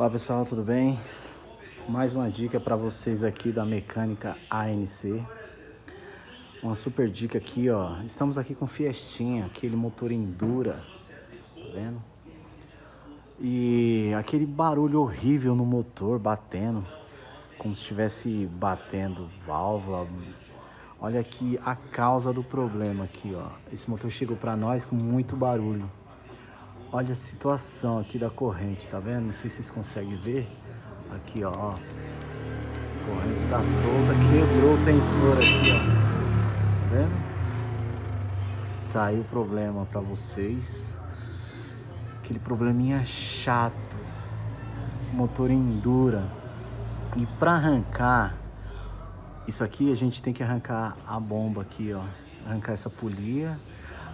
Olá pessoal, tudo bem? Mais uma dica para vocês aqui da Mecânica ANC. Uma super dica aqui, ó. Estamos aqui com Fiestinha, aquele motor Endura, tá vendo? E aquele barulho horrível no motor batendo, como se estivesse batendo válvula. Olha aqui a causa do problema aqui, ó. Esse motor chegou para nós com muito barulho. Olha a situação aqui da corrente, tá vendo? Não sei se vocês conseguem ver. Aqui, ó. A corrente está solta, quebrou o tensor aqui, ó. Tá vendo? Tá aí o problema para vocês. Aquele probleminha chato. Motor Endura. E para arrancar isso aqui, a gente tem que arrancar a bomba aqui, ó. Arrancar essa polia,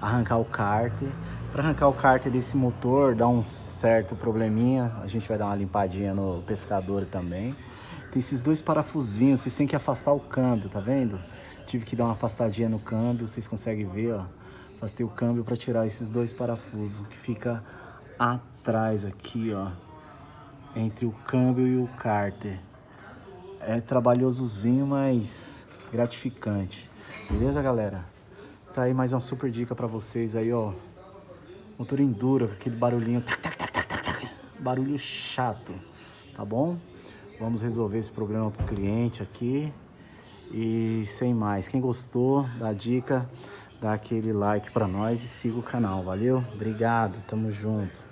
arrancar o cárter. Para arrancar o cárter desse motor, dá um certo probleminha. A gente vai dar uma limpadinha no pescador também. Tem esses dois parafusinhos, vocês têm que afastar o câmbio, tá vendo? Tive que dar uma afastadinha no câmbio, vocês conseguem ver, ó. Afastei o câmbio para tirar esses dois parafusos que fica atrás aqui, ó. Entre o câmbio e o cárter. É trabalhosozinho, mas gratificante. Beleza, galera? Tá aí mais uma super dica pra vocês aí, ó. Motor Endura, aquele barulhinho. Barulho chato, tá bom? Vamos resolver esse problema pro cliente aqui. E sem mais, quem gostou da dica, dá aquele like pra nós e siga o canal. Valeu? Obrigado, tamo junto.